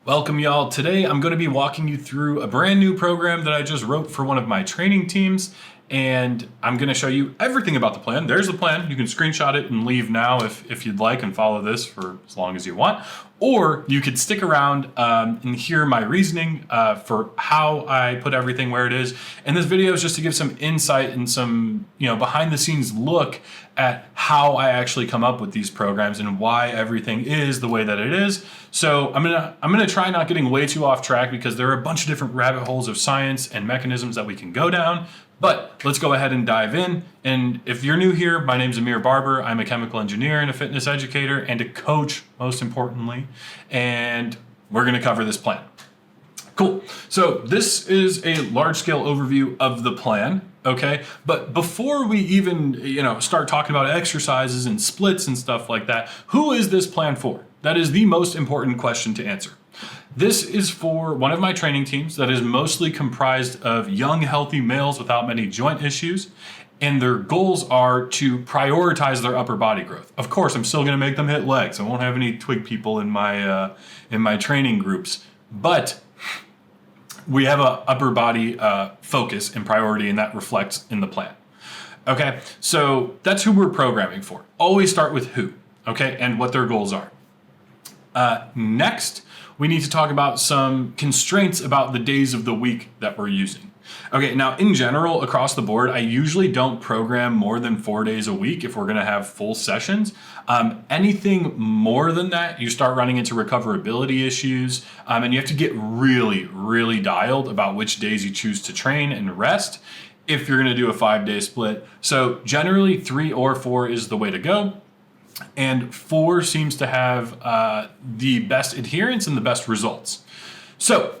Welcome, y'all. Today I'm going to be walking you through a brand new program that I just wrote for one of my training teams, and I'm going to show you everything about the plan. There's the plan. You can screenshot it and leave now if you'd like and follow this for as long as you want. Or you could stick around and hear my reasoning for how I put everything where it is. And this video is just to give some insight and some behind the scenes look at how I actually come up with these programs and why everything is the way that it is. So I'm gonna try not getting way too off track because there are a bunch of different rabbit holes of science and mechanisms that we can go down. But let's go ahead and dive in. And if you're new here, my name's Amir Barber. I'm a chemical engineer and a fitness educator and a coach, most importantly. And we're gonna cover this plan. Cool. So this is a large scale overview of the plan. Okay. But before we even, start talking about exercises and splits and stuff like that, who is this plan for? That is the most important question to answer. This is for one of my training teams that is mostly comprised of young, healthy males without many joint issues. And their goals are to prioritize their upper body growth. Of course, I'm still going to make them hit legs. I won't have any twig people in my training groups, but we have a upper body focus and priority, and that reflects in the plan. Okay, so that's who we're programming for. Always start with who, okay, and what their goals are. Next, we need to talk about some constraints about the days of the week that we're using. Okay, now in general, across the board, I usually don't program more than 4 days a week if we're going to have full sessions. Anything more than that, you start running into recoverability issues, and you have to get really, really dialed about which days you choose to train and rest if you're going to do a 5-day split. So generally 3 or 4 is the way to go. And 4 seems to have the best adherence and the best results. So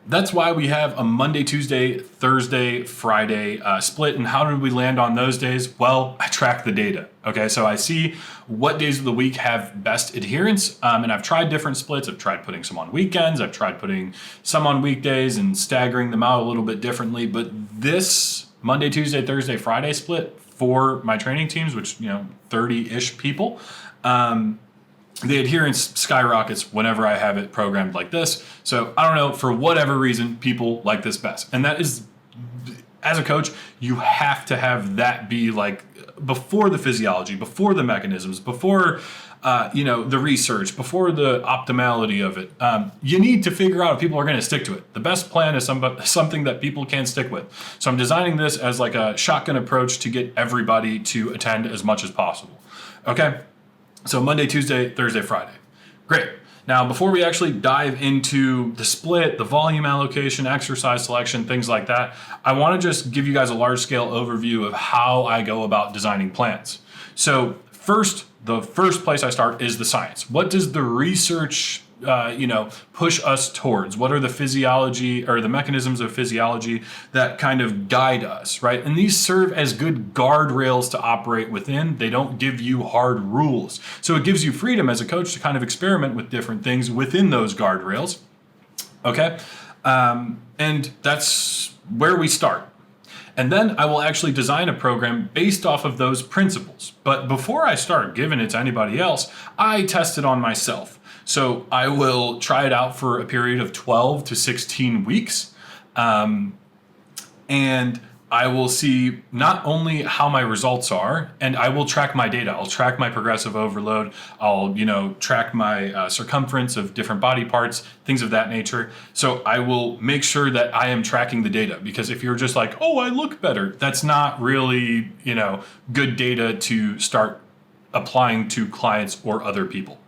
that's why we have a Monday, Tuesday, Thursday, Friday split. And how did we land on those days? Well, I track the data. Okay, so I see what days of the week have best adherence. And I've tried different splits. I've tried putting some on weekends. I've tried putting some on weekdays and staggering them out a little bit differently. But this Monday, Tuesday, Thursday, Friday split for my training teams, which, 30-ish people, the adherence skyrockets whenever I have it programmed like this. So I don't know, for whatever reason, people like this best. And that is, as a coach, you have to have that be like before the physiology, before the mechanisms, before the research, before the optimality of it. You need to figure out if people are going to stick to it. The best plan is something that people can stick with. So I'm designing this as like a shotgun approach to get everybody to attend as much as possible. Okay. So Monday, Tuesday, Thursday, Friday. Great. Now, before we actually dive into the split, the volume allocation, exercise selection, things like that, I want to just give you guys a large scale overview of how I go about designing plans. So the first place I start is the science. What does the research push us towards? What are the physiology or the mechanisms of physiology that kind of guide us, right? And these serve as good guardrails to operate within. They don't give you hard rules. So it gives you freedom as a coach to kind of experiment with different things within those guardrails, okay? And that's where we start. And then I will actually design a program based off of those principles. But before I start giving it to anybody else, I test it on myself. So I will try it out for a period of 12 to 16 weeks. And I will see not only how my results are, and I will track my data. I'll track my progressive overload. I'll, track my circumference of different body parts, things of that nature. So I will make sure that I am tracking the data, because if you're just like, oh, I look better, that's not really, good data to start applying to clients or other people.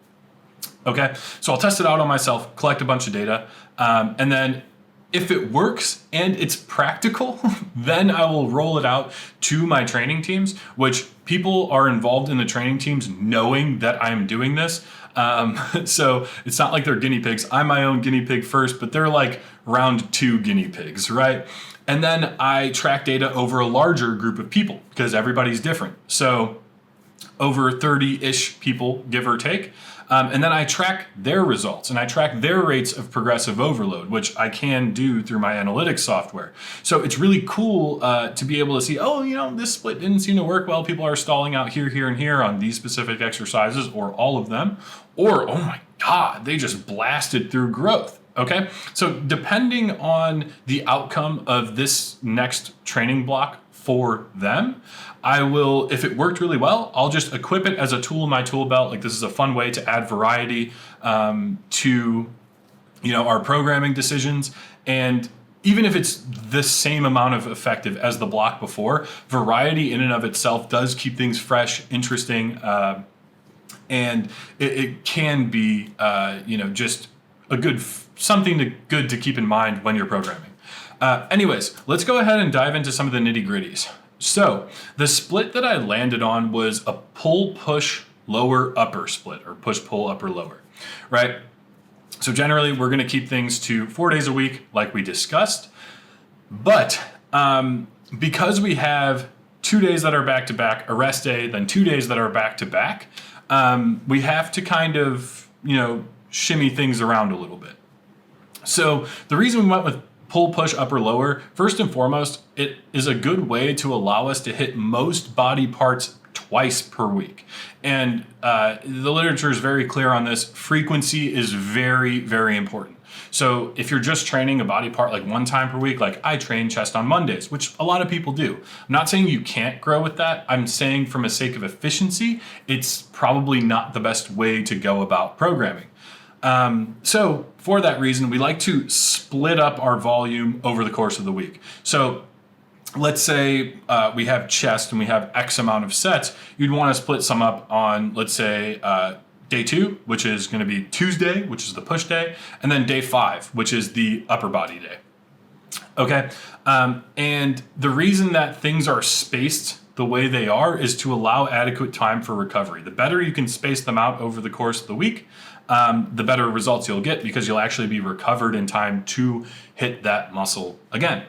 Okay, so I'll test it out on myself, collect a bunch of data, and then if it works and it's practical, then I will roll it out to my training teams, which people are involved in the training teams knowing that I'm doing this. So it's not like they're guinea pigs. I'm my own guinea pig first, but they're like round 2 guinea pigs, right? And then I track data over a larger group of people because everybody's different. So over 30-ish people, give or take. And then I track their results and I track their rates of progressive overload, which I can do through my analytics software. So it's really cool to be able to see, this split didn't seem to work well. People are stalling out here, here, and here on these specific exercises or all of them. Or, oh my they just blasted through growth. Okay, so depending on the outcome of this next training block for them, I will, if it worked really well, I'll just equip it as a tool in my tool belt. Like, this is a fun way to add variety to our programming decisions. And even if it's the same amount of effective as the block before, variety in and of itself does keep things fresh, interesting, and it can be just a good something good to keep in mind when you're programming. Anyways, let's go ahead and dive into some of the nitty gritties. So the split that I landed on was a pull push lower upper split, or push pull upper lower, right? So generally we're going to keep things to 4 days a week like we discussed, but because we have 2 days that are back to back, a rest day, then 2 days that are back to back, we have to kind of shimmy things around a little bit. So the reason we went with pull, push, upper, lower, first and foremost, it is a good way to allow us to hit most body parts twice per week. And the literature is very clear on this. Frequency is very, very important. So if you're just training a body part like one time per week, like I train chest on Mondays, which a lot of people do. I'm not saying you can't grow with that. I'm saying from a sake of efficiency, it's probably not the best way to go about programming. So for that reason, we like to split up our volume over the course of the week. So let's say we have chest and we have X amount of sets. You'd want to split some up on, let's say, day 2, which is going to be Tuesday, which is the push day, and then day 5, which is the upper body day. Okay. And the reason that things are spaced the way they are is to allow adequate time for recovery. The better you can space them out over the course of the week, the better results you'll get, because you'll actually be recovered in time to hit that muscle again.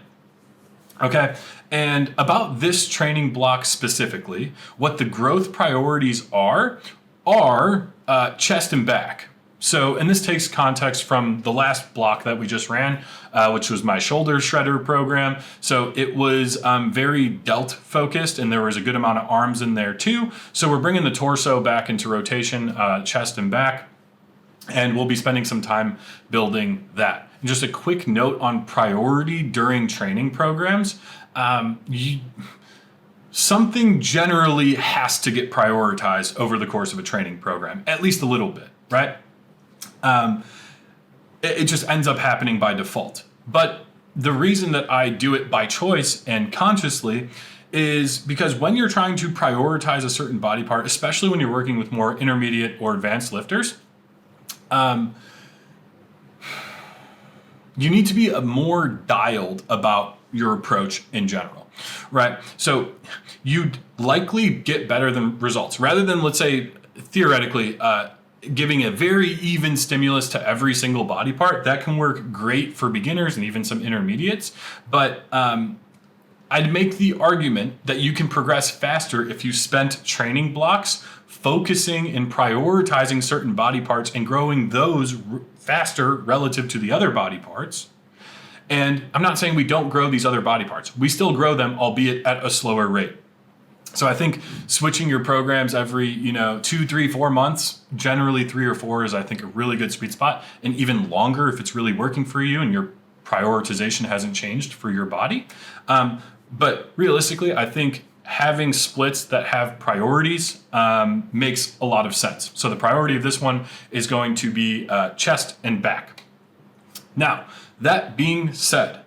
Okay, and about this training block specifically, what the growth priorities are chest and back. So, and this takes context from the last block that we just ran, which was my shoulder shredder program. So it was very delt focused, and there was a good amount of arms in there too. So we're bringing the torso back into rotation, chest and back, and we'll be spending some time building that. And just a quick note on priority during training programs. Something generally has to get prioritized over the course of a training program, at least a little bit, right? It just ends up happening by default. But the reason that I do it by choice and consciously is because when you're trying to prioritize a certain body part, especially when you're working with more intermediate or advanced lifters, you need to be more dialed about your approach in general, right? So you'd likely get better than results rather than, let's say, theoretically, giving a very even stimulus to every single body part. That can work great for beginners and even some intermediates, but I'd make the argument that you can progress faster if you spent training blocks focusing and prioritizing certain body parts and growing those faster relative to the other body parts. And I'm not saying we don't grow these other body parts. We still grow them, albeit at a slower rate. So I think switching your programs every, 2, 3, 4 months, generally 3 or 4 is, I think, a really good sweet spot, and even longer if it's really working for you and your prioritization hasn't changed for your body. But realistically, I think having splits that have priorities makes a lot of sense. So the priority of this one is going to be chest and back. Now, that being said,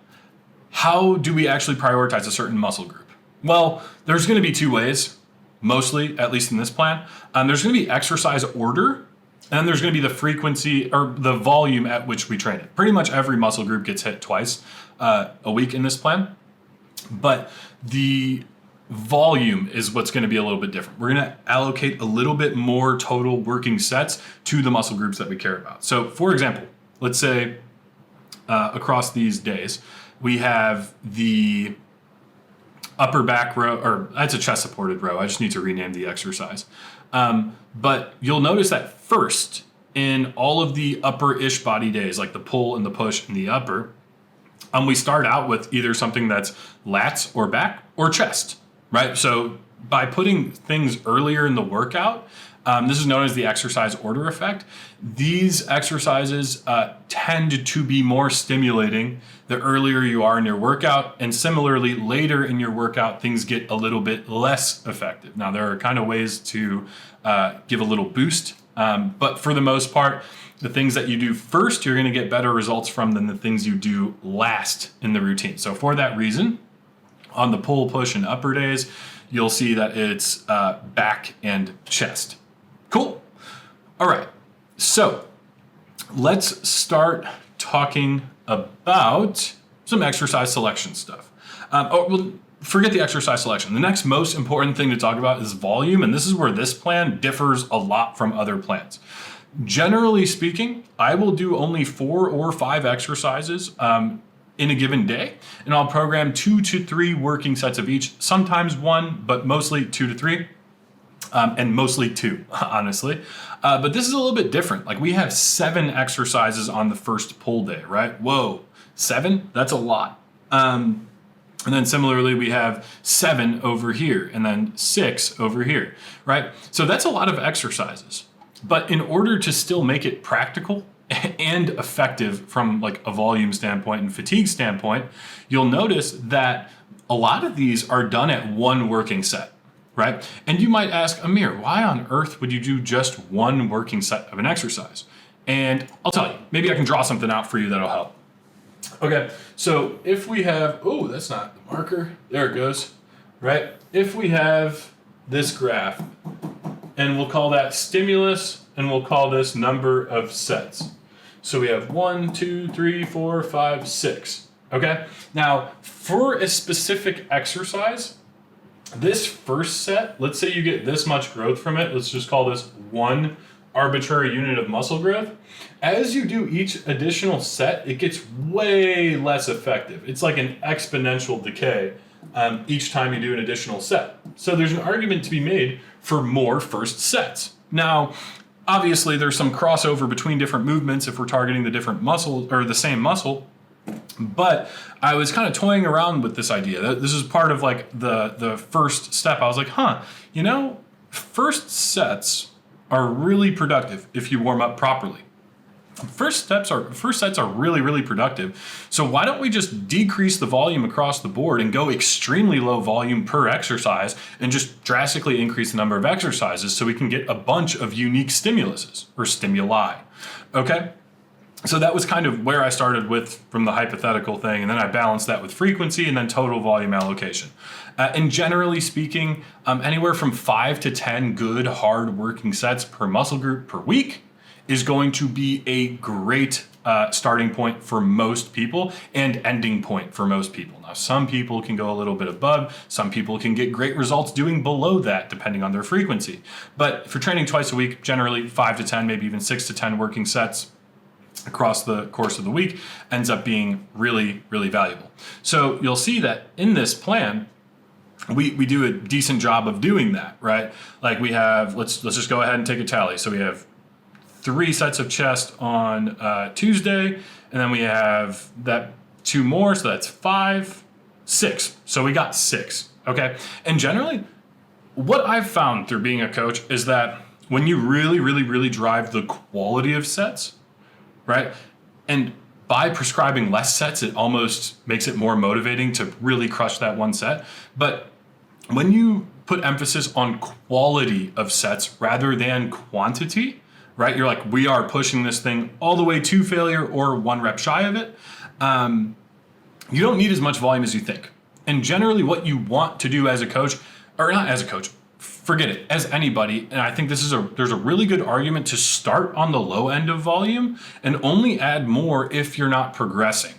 how do we actually prioritize a certain muscle group? Well, there's going to be 2 ways, mostly, at least in this plan. There's going to be exercise order, and there's going to be the frequency or the volume at which we train it. Pretty much every muscle group gets hit twice a week in this plan, but the volume is what's going to be a little bit different. We're going to allocate a little bit more total working sets to the muscle groups that we care about. So, for example, let's say across these days, we have the upper back row, or that's a chest supported row. I just need to rename the exercise. But you'll notice that first in all of the upper-ish body days, like the pull and the push and the upper, we start out with either something that's lats or back or chest, right? So by putting things earlier in the workout, This is known as the exercise order effect. These exercises tend to be more stimulating the earlier you are in your workout, and similarly, later in your workout, things get a little bit less effective. Now, there are kind of ways to give a little boost, but for the most part, the things that you do first, you're going to get better results from than the things you do last in the routine. So for that reason, on the pull, push, and upper days, you'll see that it's back and chest. Cool. All right. So let's start talking about some exercise selection stuff. Forget the exercise selection. The next most important thing to talk about is volume, and this is where this plan differs a lot from other plans. Generally speaking, I will do only 4 or 5 exercises in a given day, and I'll program 2 to 3 working sets of each, sometimes 1, but mostly 2 to 3, and mostly 2, honestly. But this is a little bit different. Like, we have 7 exercises on the first pull day, right? Whoa, 7? That's a lot. And then similarly, we have 7 over here, and then 6 over here, right? So that's a lot of exercises. But in order to still make it practical and effective from like a volume standpoint and fatigue standpoint, you'll notice that a lot of these are done at 1 working set, right? And you might ask, Amir, why on earth would you do just 1 working set of an exercise? And I'll tell you, maybe I can draw something out for you that'll help. Okay, so if we have, oh, that's not the marker. There it goes, right? If we have this graph, and we'll call that stimulus, and we'll call this number of sets. So we have 1, 2, 3, 4, 5, 6. Okay? Now, for a specific exercise, this first set, let's say you get this much growth from it. Let's just call this 1 arbitrary unit of muscle growth. As you do each additional set, it gets way less effective. It's like an exponential decay each time you do an additional set. So there's an argument to be made for more first sets. Now, obviously, there's some crossover between different movements if we're targeting the different muscle or the same muscle. But I was kind of toying around with this idea. This is part of like the first step. I was like, first sets are really productive if you warm up properly. First sets are really, really productive. So why don't we just decrease the volume across the board and go extremely low volume per exercise and just drastically increase the number of exercises so we can get a bunch of unique stimuluses or stimuli. Okay? So that was kind of where I started with from the hypothetical thing, and then I balanced that with frequency and then total volume allocation. And generally speaking, anywhere from 5 to 10 good hard working sets per muscle group per week is going to be a great starting point for most people and ending point for most people. Now, some people can go a little bit above. Some people can get great results doing below that, depending on their frequency. But if you're training twice a week, generally 5 to 10, maybe even 6 to 10 working sets across the course of the week ends up being really, really valuable. So you'll see that in this plan, we do a decent job of doing that, right? Like we have, let's just go ahead and take a tally. So we have 3 sets of chest on Tuesday, and then we have that 2 more, so that's 5, 6. So we got 6, okay? And generally, what I've found through being a coach is that when you really, really, really drive the quality of sets, right? And by prescribing less sets, it almost makes it more motivating to really crush that one set. But when you put emphasis on quality of sets rather than quantity, right? You're like, we are pushing this thing all the way to failure or 1 rep shy of it. You don't need as much volume as you think. And generally what you want to do as a coach, or not as a coach, forget it, as anybody, and I think there's a really good argument to start on the low end of volume and only add more if you're not progressing,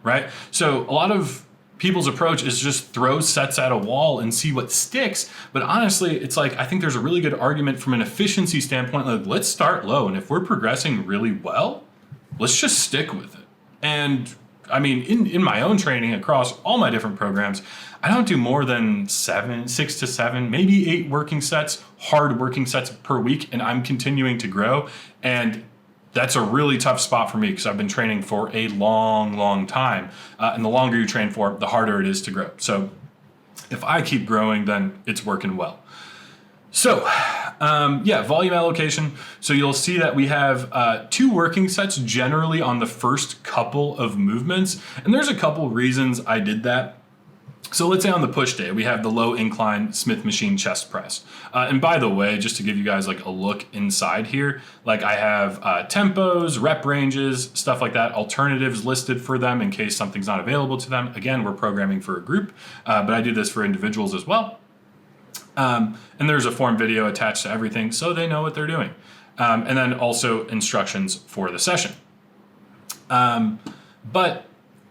right? So a lot of people's approach is just throw sets at a wall and see what sticks. But honestly, it's like, I think there's a really good argument from an efficiency standpoint. Like, let's start low. And if we're progressing really well, let's just stick with it. And I mean, in my own training across all my different programs, I don't do more than 6 to 7, maybe 8 working sets, hard working sets per week. And I'm continuing to grow. And that's a really tough spot for me because I've been training for a long, long time. And the longer you train for, the harder it is to grow. So if I keep growing, then it's working well. So Yeah, volume allocation. So you'll see that we have 2 working sets generally on the first couple of movements. And there's a couple reasons I did that. So let's say on the push day, we have the low incline Smith machine chest press. And by the way, just to give you guys like a look inside here, like I have tempos, rep ranges, stuff like that, alternatives listed for them in case something's not available to them. Again, we're programming for a group, but I do this for individuals as well. And there's a form video attached to everything so they know what they're doing. And then also instructions for the session. But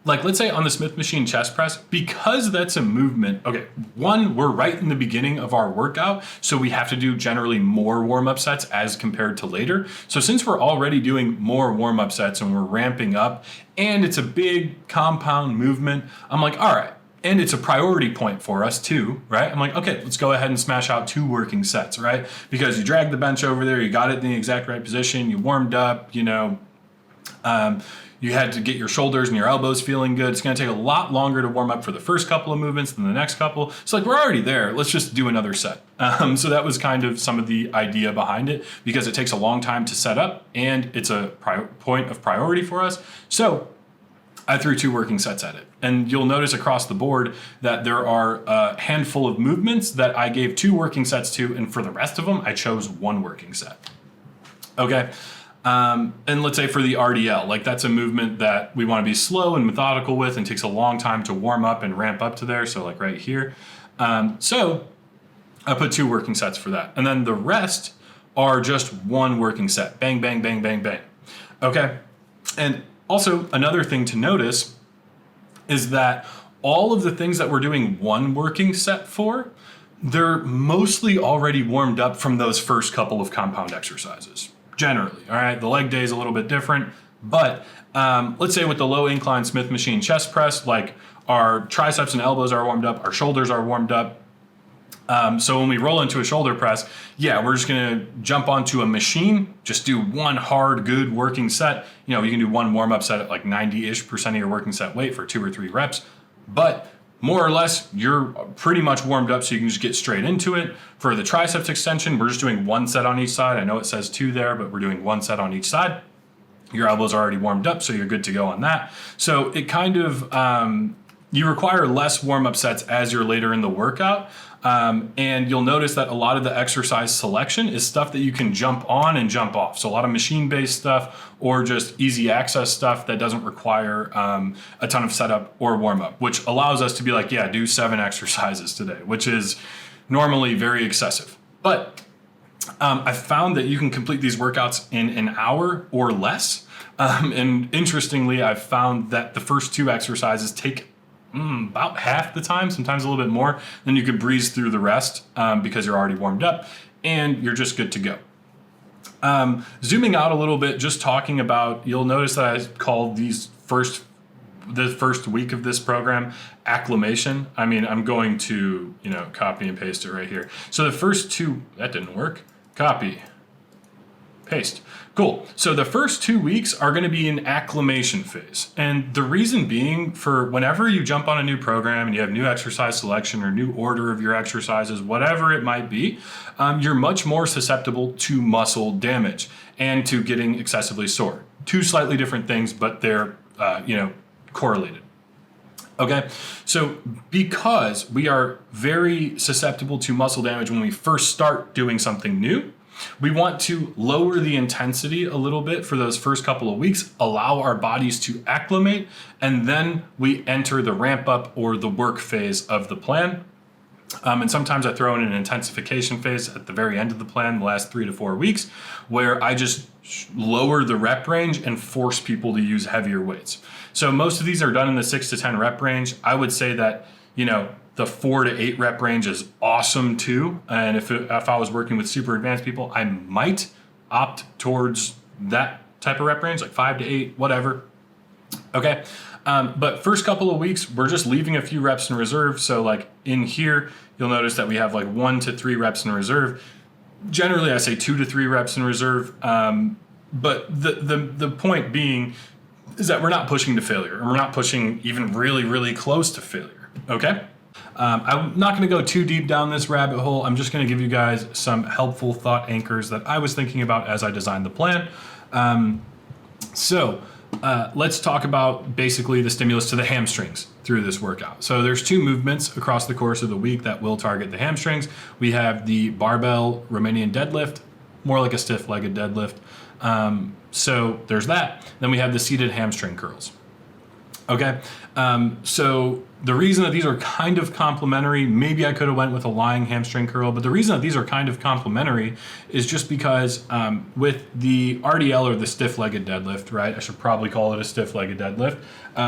like, let's say on the Smith machine chest press, because that's a movement, okay, one, we're right in the beginning of our workout, so we have to do generally more warm-up sets as compared to later. So since we're already doing more warm-up sets and we're ramping up, and it's a big compound movement, I'm like, all right, and it's a priority point for us too, right? I'm like, okay, let's go ahead and smash out 2 working sets, right? Because you dragged the bench over there, you got it in the exact right position, you warmed up, you know, you had to get your shoulders and your elbows feeling good. It's going to take a lot longer to warm up for the first couple of movements than the next couple. So like, we're already there. Let's just do another set. So that was kind of some of the idea behind it, because it takes a long time to set up and it's a point of priority for us. So I threw 2 working sets at it. And you'll notice across the board that there are a handful of movements that I gave 2 working sets to, and for the rest of them, I chose 1 working set. Okay. And let's say for the RDL, like that's a movement that we want to be slow and methodical with and takes a long time to warm up and ramp up to there. So like right here. So I put 2 working sets for that. And then the rest are just 1 working set. Bang, bang, bang, bang, bang. Okay. And also another thing to notice is that all of the things that we're doing 1 working set for, they're mostly already warmed up from those first couple of compound exercises. Generally, all right, the leg day is a little bit different, but let's say with the low incline Smith machine chest press, like our triceps and elbows are warmed up, our shoulders are warmed up. So when we roll into a shoulder press, yeah, we're just gonna jump onto a machine, just do 1 hard, good working set. You know, you can do 1 warm up set at like 90-ish% of your working set weight for 2 or 3 reps, but more or less, you're pretty much warmed up, so you can just get straight into it. For the triceps extension, we're just doing 1 set on each side. I know it says 2 there, but we're doing 1 set on each side. Your elbows are already warmed up, so you're good to go on that. So it kind of, you require less warm-up sets as you're later in the workout. And you'll notice that a lot of the exercise selection is stuff that you can jump on and jump off. So a lot of machine-based stuff or just easy access stuff that doesn't require a ton of setup or warm-up, which allows us to be like, yeah, do 7 exercises today, which is normally very excessive. But I've found that you can complete these workouts in an hour or less. And interestingly, I've found that the first 2 exercises take about half the time, sometimes a little bit more. Then you could breeze through the rest because you're already warmed up and you're just good to go. Zooming out a little bit, just talking about, you'll notice that I called the first week of this program acclimation. I mean, I'm going to, copy and paste it right here. So the first 2, that didn't work. Copy, paste. Cool. So the first 2 weeks are going to be an acclimation phase. And the reason being, for whenever you jump on a new program and you have new exercise selection or new order of your exercises, whatever it might be, you're much more susceptible to muscle damage and to getting excessively sore. 2 slightly different things, but they're, correlated. Okay, so because we are very susceptible to muscle damage when we first start doing something new, we want to lower the intensity a little bit for those first couple of weeks, allow our bodies to acclimate, and then we enter the ramp up or the work phase of the plan. And sometimes I throw in an intensification phase at the very end of the plan, the last 3 to 4 weeks, where I just lower the rep range and force people to use heavier weights. So most of these are done in the 6 to 10 rep range. I would say that, the 4 to 8 rep range is awesome too. And if I was working with super advanced people, I might opt towards that type of rep range, like 5 to 8, whatever. Okay. But first couple of weeks, we're just leaving a few reps in reserve. So like in here, you'll notice that we have like 1 to 3 reps in reserve. Generally, I say 2 to 3 reps in reserve. But the point being is that we're not pushing to failure, and we're not pushing even really, really close to failure. Okay. I'm not going to go too deep down this rabbit hole. I'm just going to give you guys some helpful thought anchors that I was thinking about as I designed the plan. Let's talk about basically the stimulus to the hamstrings through this workout. So there's 2 movements across the course of the week that will target the hamstrings. We have the barbell Romanian deadlift, more like a stiff-legged deadlift. So there's that. Then we have the seated hamstring curls. Okay, so the reason that these are kind of complementary, maybe I could have went with a lying hamstring curl, but the reason that these are kind of complementary is just because with the RDL, or the stiff-legged deadlift, right? I should probably call it a stiff-legged deadlift.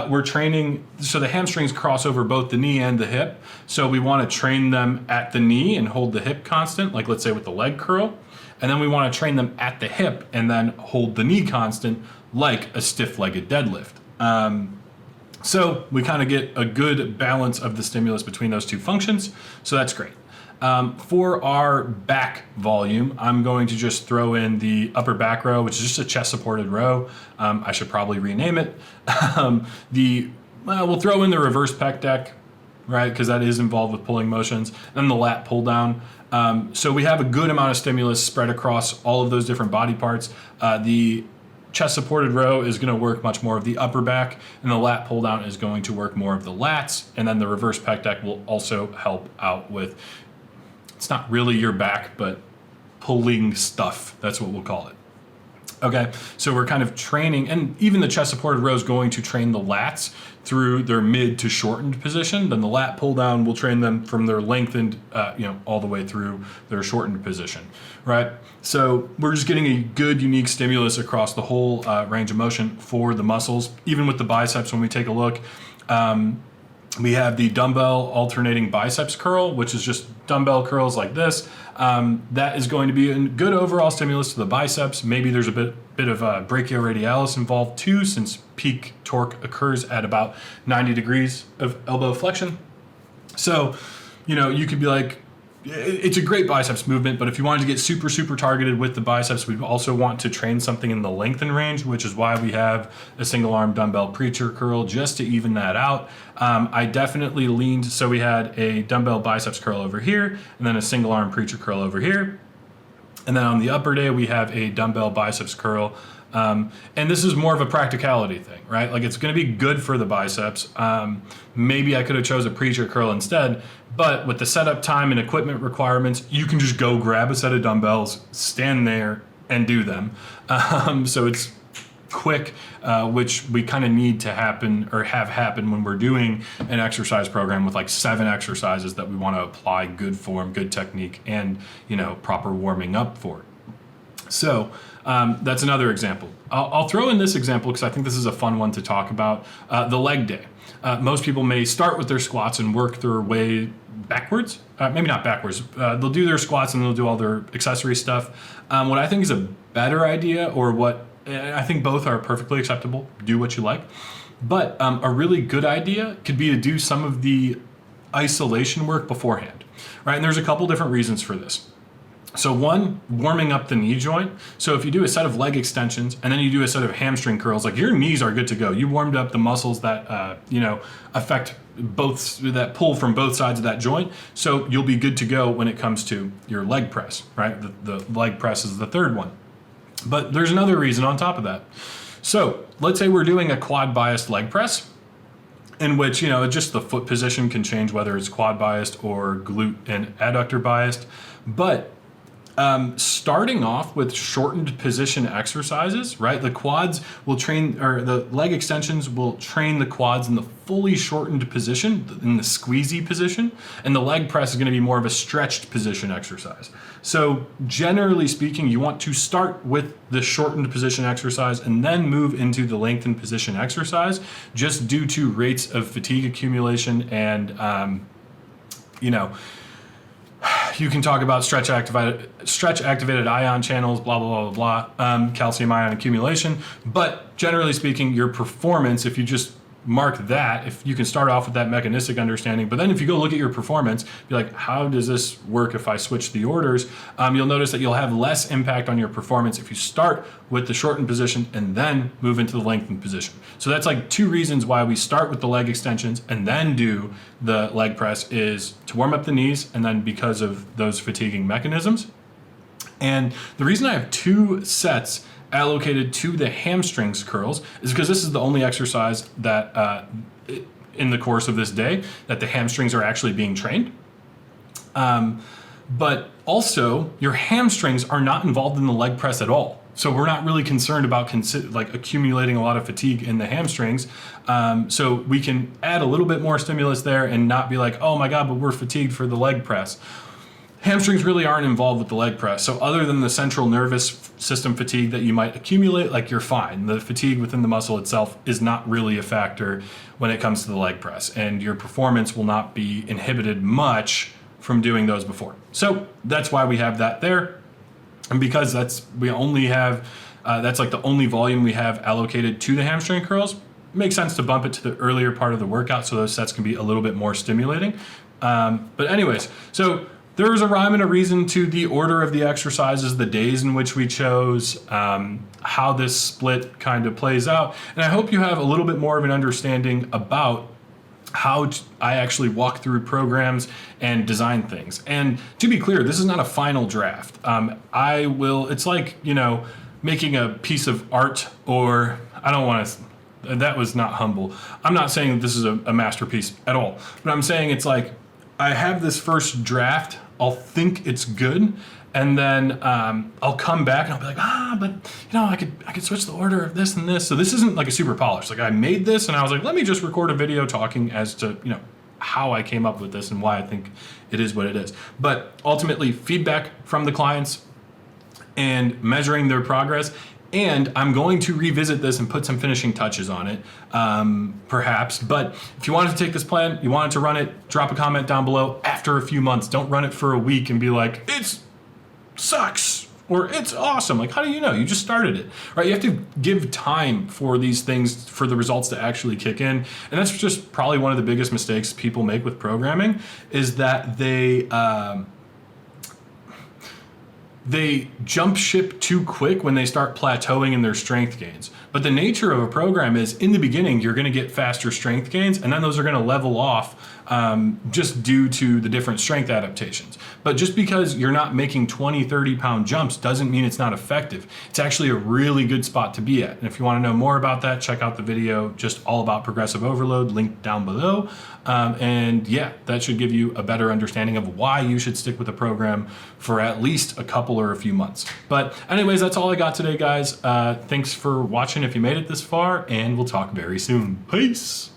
We're training, so the hamstrings cross over both the knee and the hip. So we want to train them at the knee and hold the hip constant, like let's say with the leg curl. And then we want to train them at the hip and then hold the knee constant like a stiff-legged deadlift. So we kind of get a good balance of the stimulus between those 2 functions. So that's great. For our back volume, I'm going to just throw in the upper back row, which is just a chest supported row. I should probably rename it. We'll throw in the reverse pec deck, right? Because that is involved with pulling motions, and the lat pull down. So we have a good amount of stimulus spread across all of those different body parts. The chest supported row is going to work much more of the upper back, and the lat pull down is going to work more of the lats. And then the reverse pec deck will also help out with, it's not really your back, but pulling stuff. That's what we'll call it. Okay, so we're kind of training, and even the chest supported row is going to train the lats through their mid to shortened position. Then the lat pull down will train them from their lengthened, all the way through their shortened position, right? So we're just getting a good, unique stimulus across the whole range of motion for the muscles. Even with the biceps, when we take a look, we have the dumbbell alternating biceps curl, which is just dumbbell curls like this. That is going to be a good overall stimulus to the biceps. Maybe there's a bit of brachioradialis involved too, since peak torque occurs at about 90 degrees of elbow flexion. So, you could be like, it's a great biceps movement, but if you wanted to get super, super targeted with the biceps, we also want to train something in the lengthen range, which is why we have a single arm dumbbell preacher curl, just to even that out. I definitely leaned, so we had a dumbbell biceps curl over here, and then a single arm preacher curl over here. And then on the upper day, we have a dumbbell biceps curl. And this is more of a practicality thing, right? Like, it's going to be good for the biceps. Maybe I could have chose a preacher curl instead, but with the setup time and equipment requirements, you can just go grab a set of dumbbells, stand there, and do them. So it's quick, which we kind of need to happen, or have happen, when we're doing an exercise program with like 7 exercises that we want to apply good form, good technique, and proper warming up for. So that's another example. I'll throw in this example because I think this is a fun one to talk about. The leg day. Most people may start with their squats and work their way backwards. Maybe not backwards. They'll do their squats and they'll do all their accessory stuff. What I think is a better idea, or what I think both are perfectly acceptable, do what you like. But a really good idea could be to do some of the isolation work beforehand, right? And there's a couple different reasons for this. So one, warming up the knee joint. So if you do a set of leg extensions and then you do a set of hamstring curls, like, your knees are good to go. You warmed up the muscles that, affect both, that pull from both sides of that joint. So you'll be good to go when it comes to your leg press, right? The leg press is the third one. But there's another reason on top of that. So let's say we're doing a quad biased leg press, in which, just the foot position can change whether it's quad biased or glute and adductor biased. But starting off with shortened position exercises, right? The quads will train, or the leg extensions will train the quads in the fully shortened position, in the squeezy position, and the leg press is going to be more of a stretched position exercise. So generally speaking, you want to start with the shortened position exercise and then move into the lengthened position exercise, just due to rates of fatigue accumulation and, you can talk about stretch activated ion channels, blah, blah, blah, blah, calcium ion accumulation. But generally speaking, your performance, if you just mark that if you can start off with that mechanistic understanding. But then if you go look at your performance, be like, how does this work if I switch the orders? You'll notice that you'll have less impact on your performance if you start with the shortened position and then move into the lengthened position. So that's like 2 reasons why we start with the leg extensions and then do the leg press, is to warm up the knees and then because of those fatiguing mechanisms. And the reason I have 2 sets allocated to the hamstrings curls is because this is the only exercise that in the course of this day that the hamstrings are actually being trained. But also your hamstrings are not involved in the leg press at all. So we're not really concerned about accumulating a lot of fatigue in the hamstrings. So we can add a little bit more stimulus there and not be like, oh my God, but we're fatigued for the leg press. Hamstrings really aren't involved with the leg press. So other than the central nervous system fatigue that you might accumulate, like, you're fine. The fatigue within the muscle itself is not really a factor when it comes to the leg press, and your performance will not be inhibited much from doing those before. So that's why we have that there. And because that's like the only volume we have allocated to the hamstring curls, it makes sense to bump it to the earlier part of the workout so those sets can be a little bit more stimulating. But anyways, so there is a rhyme and a reason to the order of the exercises, the days in which we chose, how this split kind of plays out. And I hope you have a little bit more of an understanding about how I actually walk through programs and design things. And to be clear, this is not a final draft. It's like, making a piece of art, or that was not humble. I'm not saying that this is a masterpiece at all, but I'm saying it's like, I have this first draft, I'll think it's good, and then I'll come back and I'll be like, but I could switch the order of this and this. So this isn't like a super polished. Like, I made this and I was like, let me just record a video talking as to how I came up with this and why I think it is what it is. But ultimately, feedback from the clients and measuring their progress. And I'm going to revisit this and put some finishing touches on it, perhaps. But if you wanted to take this plan, you wanted to run it, drop a comment down below after a few months. Don't run it for a week and be like, it sucks or it's awesome. Like, how do you know? You just started it, right? You have to give time for these things, for the results to actually kick in. And that's just probably one of the biggest mistakes people make with programming, is that they jump ship too quick when they start plateauing in their strength gains. But the nature of a program is, in the beginning, you're going to get faster strength gains, and then those are going to level off just due to the different strength adaptations. But just because you're not making 20, 30 pound jumps doesn't mean it's not effective. It's actually a really good spot to be at. And if you want to know more about that, check out the video just all about progressive overload, linked down below. And yeah, that should give you a better understanding of why you should stick with a program for at least a couple or a few months. But anyways, that's all I got today, guys. Thanks for watching if you made it this far, and we'll talk very soon. Peace.